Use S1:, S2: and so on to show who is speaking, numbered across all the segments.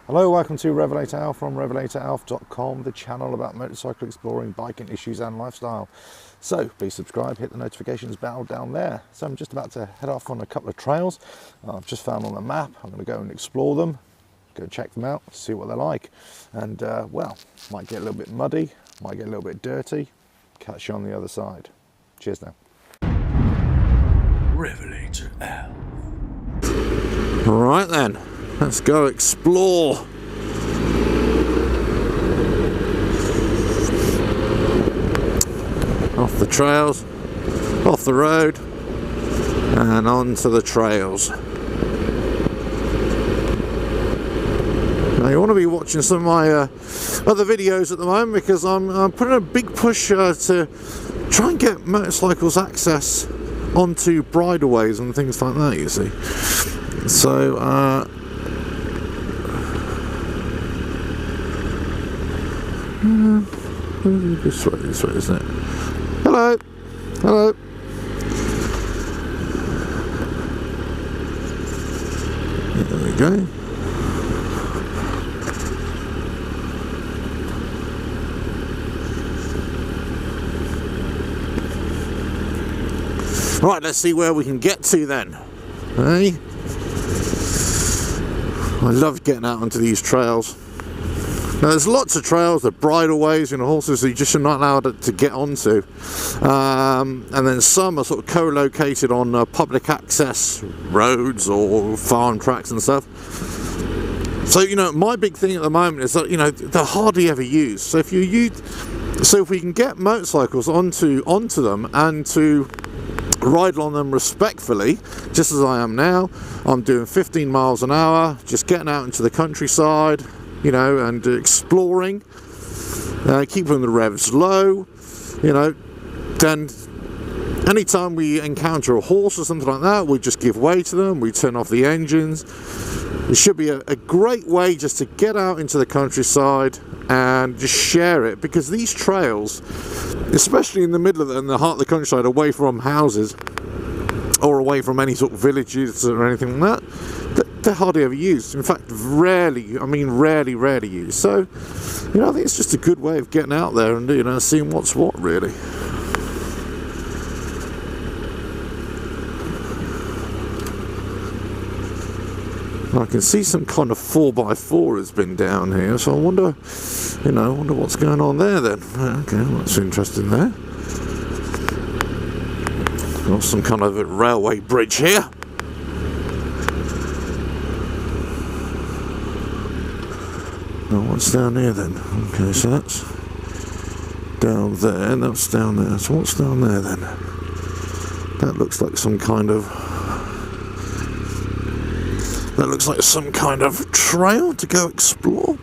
S1: Hello, welcome to RevelatorAlf from RevelatorAlf.com, the channel about motorcycle exploring, biking issues and lifestyle. So please subscribe, hit the notifications bell down there. So I'm just about to head off on a couple of trails I've just found on the map. I'm going to go and explore them, go check them out, see what they're like. And well, might get a little bit muddy, might get a little bit dirty. Catch you on the other side. Cheers now.
S2: RevelatorAlf.
S1: Right then, let's go explore. Off the trails, off the road, and onto the trails. Now you want to be watching some of my other videos at the moment, because I'm putting a big push to try and get motorcycles access onto bridleways and things like that, you see. So this way, isn't it? Hello, hello. There we go. Right, let's see where we can get to then. Hey, I love getting out onto these trails. Now there's lots of trails, the bridleways, horses that you just are not allowed to get onto, and then some are sort of co-located on public access roads or farm tracks and stuff. So my big thing at the moment is that they're hardly ever used. So if we can get motorcycles onto them and to ride on them respectfully, just as I am now. I'm doing 15 miles an hour, just getting out into the countryside, and exploring, keeping the revs low, then anytime we encounter a horse or something like that, we just give way to them, we turn off the engines. It should be a great way just to get out into the countryside and just share it, because these trails, especially in the middle of in the heart of the countryside, away from houses or away from any sort of villages or anything like that, they're hardly ever used. In fact, rarely used. So, I think it's just a good way of getting out there and seeing what's what, really. I can see some kind of 4x4 has been down here, so I wonder what's going on there then. Okay, well, that's interesting there. Got some kind of a railway bridge here. Oh, what's down here then? Okay, so that's down there, and that's down there. So what's down there then? That looks like some kind of trail to go explore.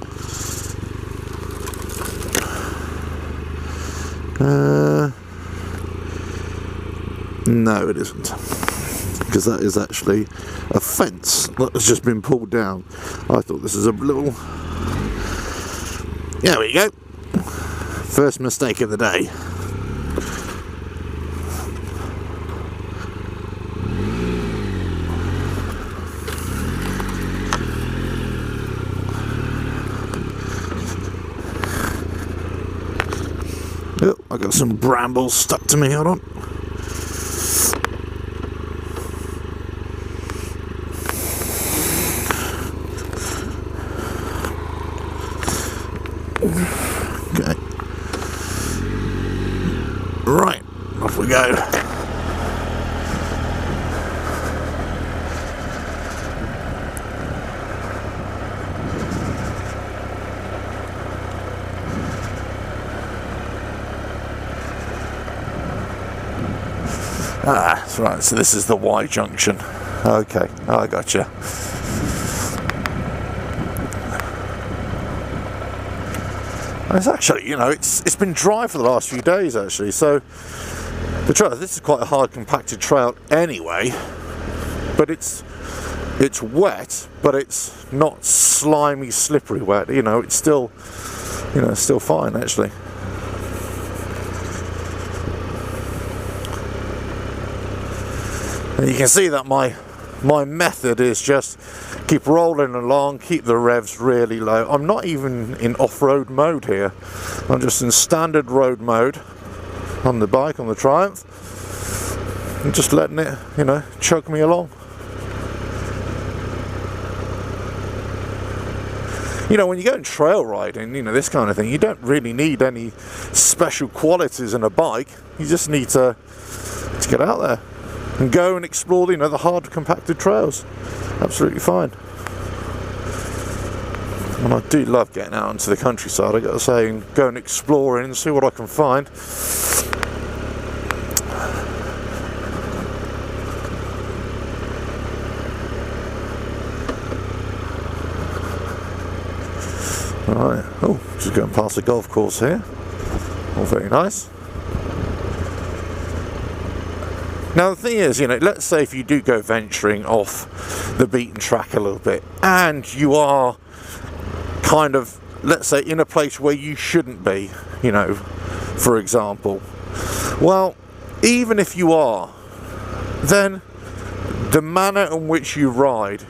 S1: No, it isn't, because that is actually a fence that has just been pulled down. I thought this is a little... There we go. First mistake of the day. Oh, I got some brambles stuck to me, hold on. Okay. Right, off we go. Ah, that's right, so this is the Y junction. Okay, I gotcha. It's actually, it's been dry for the last few days actually, so the trail, this is quite a hard compacted trail anyway, but it's wet, but it's not slimy, slippery wet, it's still, still fine actually. And you can see that my my method is just keep rolling along, keep the revs really low. I'm not even in off-road mode here. I'm just in standard road mode on the bike, on the Triumph, and just letting it, you know, chug me along. You know, when you go in trail riding, you know, this kind of thing, you don't really need any special qualities in a bike. You just need to get out there and go and explore, you know, the hard compacted trails. Absolutely fine. And I do love getting out into the countryside, I gotta say, and go and exploring and see what I can find. Right, oh, just going past the golf course here. All very nice. Now the thing is, you know, let's say if you do go venturing off the beaten track a little bit, and you are kind of, let's say, in a place where you shouldn't be, you know, for example. Well, even if you are, then the manner in which you ride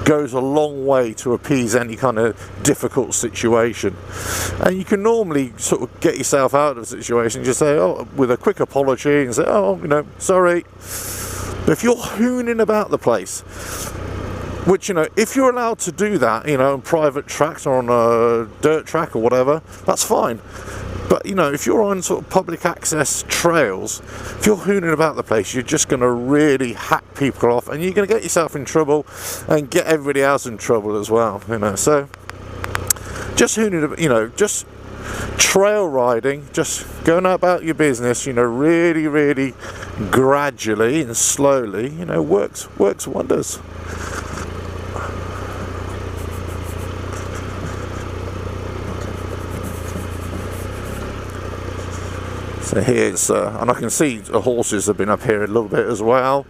S1: goes a long way to appease any kind of difficult situation, and you can normally sort of get yourself out of the situation, just say, oh, with a quick apology, and say, oh, you know, sorry. But if you're hooning about the place, which, you know, if you're allowed to do that, you know, on private tracks or on a dirt track or whatever, that's fine. But, you know, if you're on sort of public access trails, if you're hooning about the place, you're just going to really hack people off, and you're going to get yourself in trouble and get everybody else in trouble as well, you know. So just hooning, you know, just trail riding, just going about your business, you know, really, really gradually and slowly, you know, works wonders. So here's, and I can see the horses have been up here a little bit as well,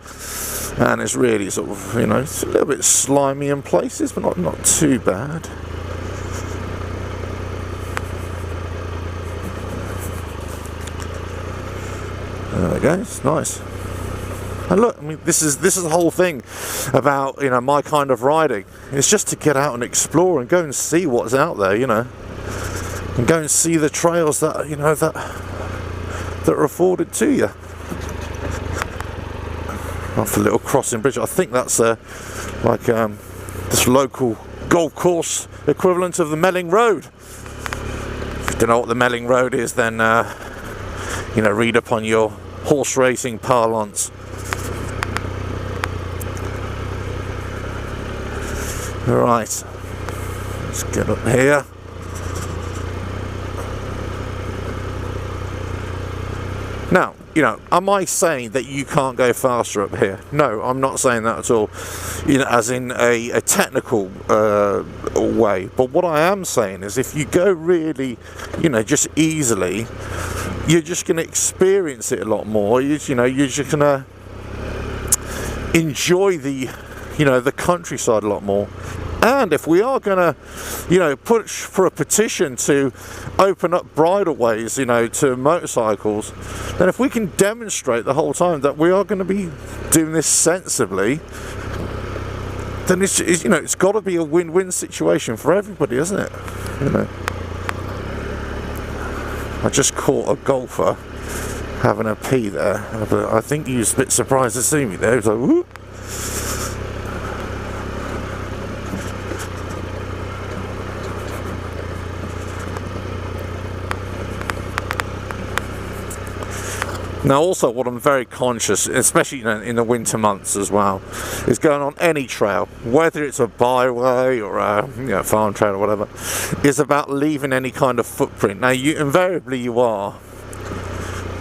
S1: and it's really sort of, you know, it's a little bit slimy in places, but not too bad. There we go, it's nice. And look, I mean, this is the whole thing about, you know, my kind of riding. It's just to get out and explore and go and see what's out there, you know, and go and see the trails that, you know, that are afforded to you. Off a little crossing bridge. I think that's like this local golf course equivalent of the Melling Road. If you don't know what the Melling Road is, then you know, read up on your horse racing parlance. Right, let's get up here. Now, you know, am I saying that you can't go faster up here? No, I'm not saying that at all, you know, as in a technical way. But what I am saying is, if you go really, you know, just easily, you're just going to experience it a lot more. You know, you're just going to enjoy the, you know, the countryside a lot more. And if we are going to, you know, push for a petition to open up bridleways, you know, to motorcycles, then if we can demonstrate the whole time that we are going to be doing this sensibly, then it's you know, it's got to be a win-win situation for everybody, isn't it? You know, I just caught a golfer having a pee there. I think he was a bit surprised to see me there. He was like, whoop. Now also what I'm very conscious, especially in the winter months as well, is going on any trail, whether it's a byway or a farm trail or whatever, is about leaving any kind of footprint. Now invariably you are,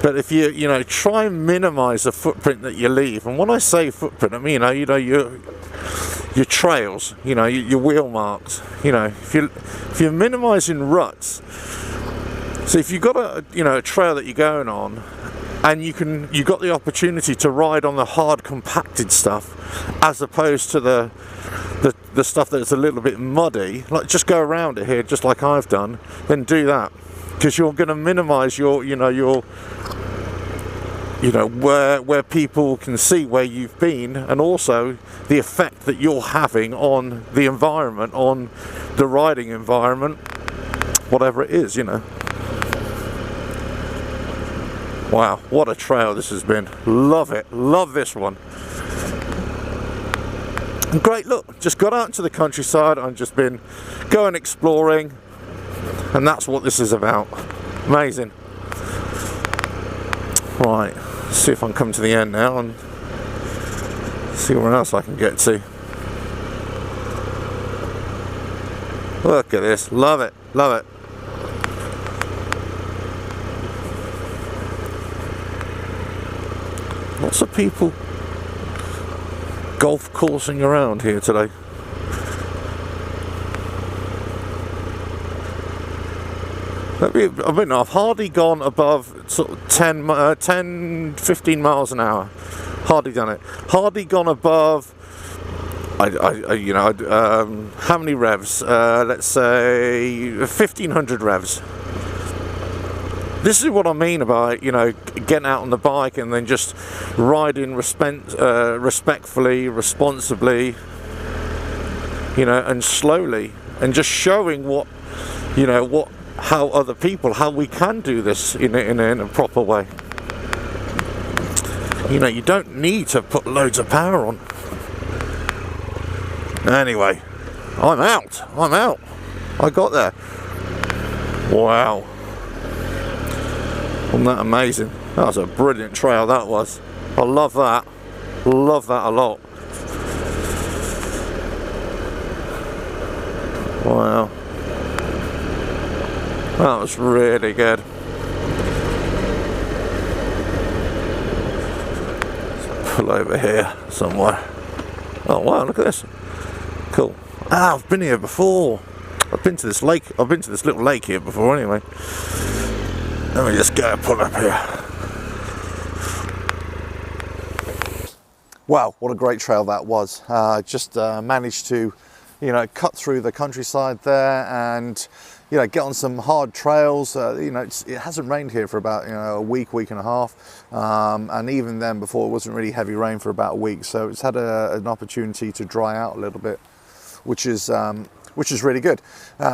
S1: but if you try and minimise the footprint that you leave, and when I say footprint, I mean your trails, your wheel marks, if you're minimising ruts. So if you've got a trail that you're going on, and you got the opportunity to ride on the hard compacted stuff as opposed to the stuff that's a little bit muddy, like just go around it here just like I've done, then do that, because you're going to minimise your you know, where people can see where you've been, and also the effect that you're having on the environment, on the riding environment, whatever it is, you know. Wow, what a trail this has been. Love it, love this one. And great, look, just got out into the countryside and just been going exploring, and that's what this is about. Amazing. Right, let's see if I can come to the end now and see where else I can get to. Look at this, love it, love it. Lots of people golf coursing around here today. I've hardly gone above sort of 10, 15 miles an hour. Hardly done it. Hardly gone above, how many revs? Let's say 1,500 revs. This is what I mean about, you know, getting out on the bike and then just riding respectfully, responsibly, you know, and slowly, and just showing what, you know, how other people, how we can do this in a proper way. You know, you don't need to put loads of power on. Anyway, I'm out. I got there. Wow. Wasn't that amazing? That was a brilliant trail, that was. I love that. Love that a lot. Wow. That was really good. Let's pull over here somewhere. Oh wow, look at this. Cool. Ah, I've been here before. I've been to this lake. I've been to this little lake here before anyway. Let me just go pull up here. Wow, what a great trail that was. Just managed to, you know, cut through the countryside there and, you know, get on some hard trails. You know, it hasn't rained here for about, you know, a week and a half. And even then before, it wasn't really heavy rain for about a week. So it's had an opportunity to dry out a little bit, which is really good.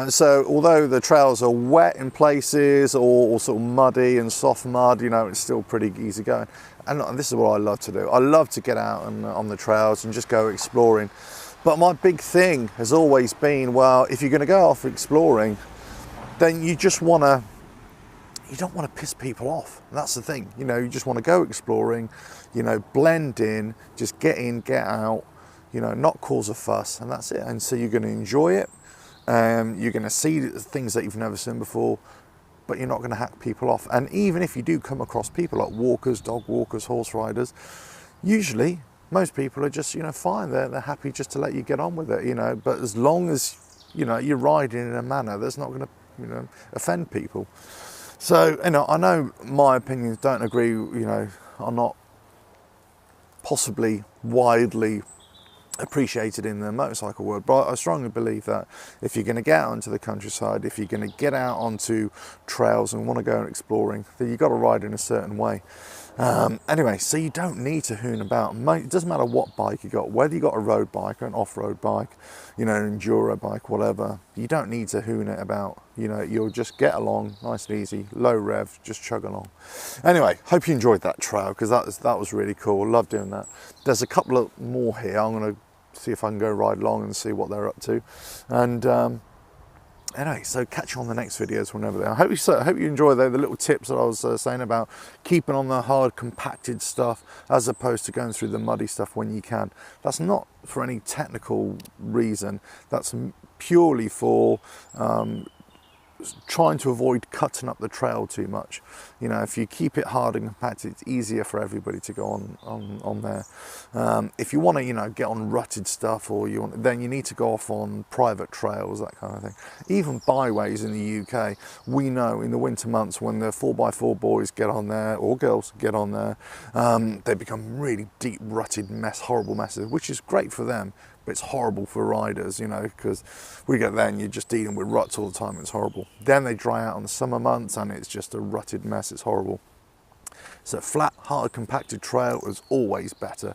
S1: So although the trails are wet in places or sort of muddy and soft mud, you know, it's still pretty easy going. And this is what I love to do. I love to get out on the trails and just go exploring. But my big thing has always been, well, if you're going to go off exploring, then you don't want to piss people off. And that's the thing. You know, you just want to go exploring, you know, blend in, just get in, get out, you know, not cause a fuss, and that's it. And so you're going to enjoy it. You're going to see things that you've never seen before, but you're not going to hack people off. And even if you do come across people like walkers, dog walkers, horse riders, usually most people are just, you know, fine. They're happy just to let you get on with it, you know. But as long as, you know, you're riding in a manner that's not going to, you know, offend people. So, you know, I know my opinions don't agree, you know, are not possibly widely appreciated in the motorcycle world, but I strongly believe that if you're going to get out into the countryside, if you're going to get out onto trails and want to go exploring, then you've got to ride in a certain way. Anyway, so you don't need to hoon about. It doesn't matter what bike you got, whether you got a road bike or an off-road bike, you know, an enduro bike, whatever. You don't need to hoon it about. You know, you'll just get along nice and easy, low rev, just chug along. Anyway, hope you enjoyed that trail, because that was really cool. Love doing that. There's a couple of more here. I'm going to see if I can go ride along and see what they're up to. And anyway, so catch you on the next videos whenever they are. I hope you enjoy the little tips that I was saying about keeping on the hard compacted stuff as opposed to going through the muddy stuff when you can. That's not for any technical reason. That's purely for trying to avoid cutting up the trail too much. You know, if you keep it hard and compacted, it's easier for everybody to go on there. If you want to, you know, get on rutted stuff, or then you need to go off on private trails, that kind of thing. Even byways in the UK, we know in the winter months when the 4x4 boys get on there, or girls get on there, they become really deep rutted horrible messes, which is great for them. But it's horrible for riders, you know, because we get there and you're just dealing with ruts all the time. It's horrible. Then they dry out in the summer months and it's just a rutted mess. It's horrible. So flat, hard compacted trail is always better.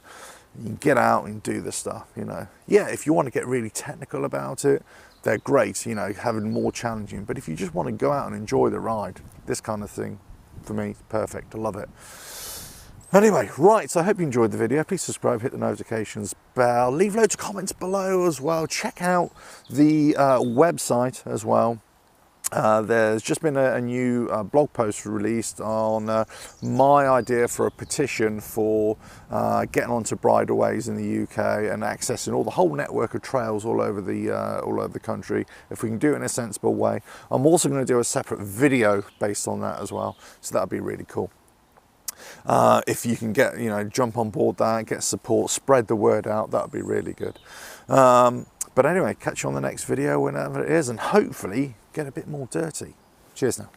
S1: You can get out and do this stuff, you know. Yeah, if you want to get really technical about it, they're great, you know, having more challenging. But if you just want to go out and enjoy the ride, this kind of thing, for me, perfect. I love it. Anyway, right, so I hope you enjoyed the video. Please subscribe, hit the notifications bell, leave loads of comments below as well. Check out the website as well. There's just been a new blog post released on my idea for a petition for getting onto bridleways in the UK and accessing all the whole network of trails all over the country, if we can do it in a sensible way. I'm also going to do a separate video based on that as well, so that'd be really cool. If you can get, you know, jump on board that, get support, spread the word out, that would be really good. But anyway, catch you on the next video whenever it is, and hopefully get a bit more dirty. Cheers now.